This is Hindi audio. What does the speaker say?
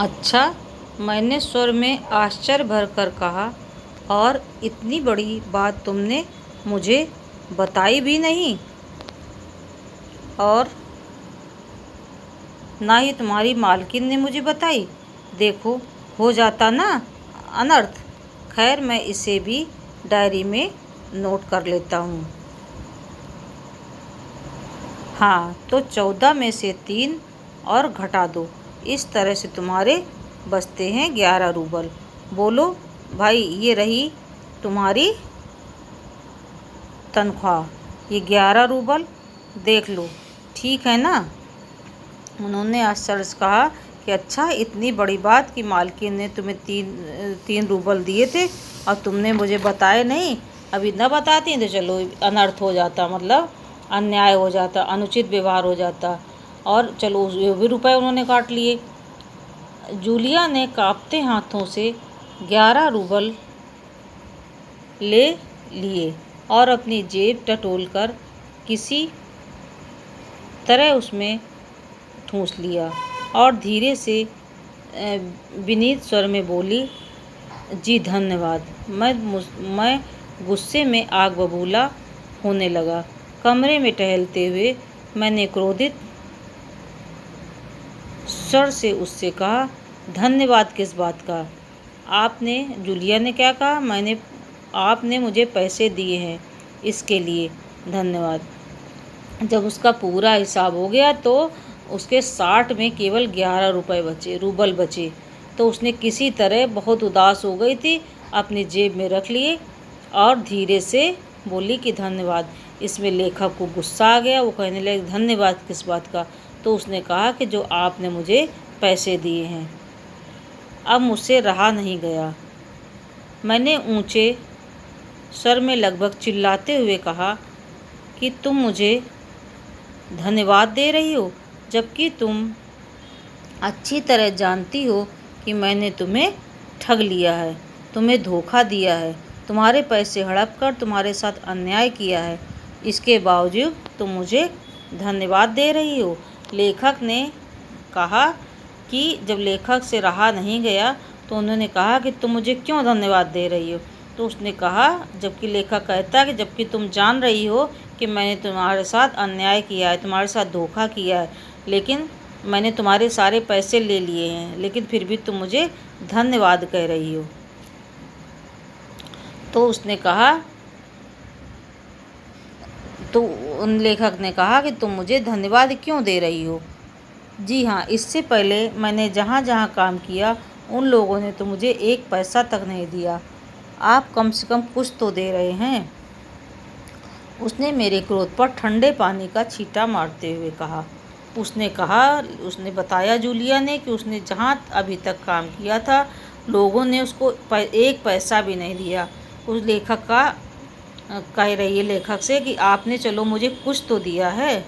अच्छा, मैंने स्वर में आश्चर्य भर कर कहा, और इतनी बड़ी बात तुमने मुझे बताई भी नहीं, और ना ही तुम्हारी मालकिन ने मुझे बताई। देखो, हो जाता ना अनर्थ। खैर, मैं इसे भी डायरी में नोट कर लेता हूँ। हाँ, तो 14 में से 3 और घटा दो। इस तरह से तुम्हारे बचते हैं 11 रूबल। बोलो भाई, ये रही तुम्हारी तनख्वाह, ये 11 रूबल। देख लो, ठीक है ना? उन्होंने आश्चर्य से कहा कि अच्छा, इतनी बड़ी बात कि मालकिन ने तुम्हें 3 रूबल दिए थे और तुमने मुझे बताए नहीं। अभी न बताती तो चलो अनर्थ हो जाता, मतलब अन्याय हो जाता, अनुचित व्यवहार हो जाता, और चलो वो भी रुपए उन्होंने काट लिए। जूलिया ने कांपते हाथों से 11 रूबल ले लिए और अपनी जेब टटोलकर किसी तरह उसमें ठूँस लिया और धीरे से विनीत स्वर में बोली, जी धन्यवाद। मैं गुस्से में आग बबूला होने लगा। कमरे में टहलते हुए मैंने क्रोधित स्वर से उससे कहा, धन्यवाद किस बात का? आपने जूलिया ने क्या कहा? आपने मुझे पैसे दिए हैं, इसके लिए धन्यवाद। जब उसका पूरा हिसाब हो गया तो उसके 60 में केवल 11 रूबल बचे। तो उसने किसी तरह, बहुत उदास हो गई थी, अपनी जेब में रख लिए और धीरे से बोली कि धन्यवाद। इसमें लेखक को गुस्सा आ गया। वो कहने लगे, धन्यवाद किस बात का? तो उसने कहा कि जो आपने मुझे पैसे दिए हैं। अब मुझसे रहा नहीं गया। मैंने ऊंचे स्वर में लगभग चिल्लाते हुए कहा कि तुम मुझे धन्यवाद दे रही हो, जबकि तुम अच्छी तरह जानती हो कि मैंने तुम्हें ठग लिया है, तुम्हें धोखा दिया है, तुम्हारे पैसे हड़प कर तुम्हारे साथ अन्याय किया है। इसके बावजूद तुम मुझे धन्यवाद दे रही हो। लेखक ने कहा कि जब लेखक से रहा नहीं गया तो उन्होंने कहा कि तुम मुझे क्यों धन्यवाद दे रही हो? तो उसने कहा, जबकि लेखक कहता कि जबकि तुम जान रही हो कि मैंने तुम्हारे साथ अन्याय किया है, तुम्हारे साथ धोखा किया है, लेकिन मैंने तुम्हारे सारे पैसे ले लिए हैं, लेकिन फिर भी तुम मुझे धन्यवाद कह रही हो। तो उसने कहा, तो उन लेखक ने कहा कि तुम मुझे धन्यवाद क्यों दे रही हो? जी हाँ, इससे पहले मैंने जहाँ जहाँ काम किया उन लोगों ने तो मुझे 1 पैसा तक नहीं दिया। आप कम से कम कुछ तो दे रहे हैं। उसने मेरे क्रोध पर ठंडे पानी का छींटा मारते हुए कहा। उसने बताया जूलिया ने कि उसने जहाँ अभी तक काम किया था, लोगों ने उसको 1 पैसा भी नहीं दिया। उस लेखक का कह रही है लेखक से कि आपने चलो मुझे कुछ तो दिया है।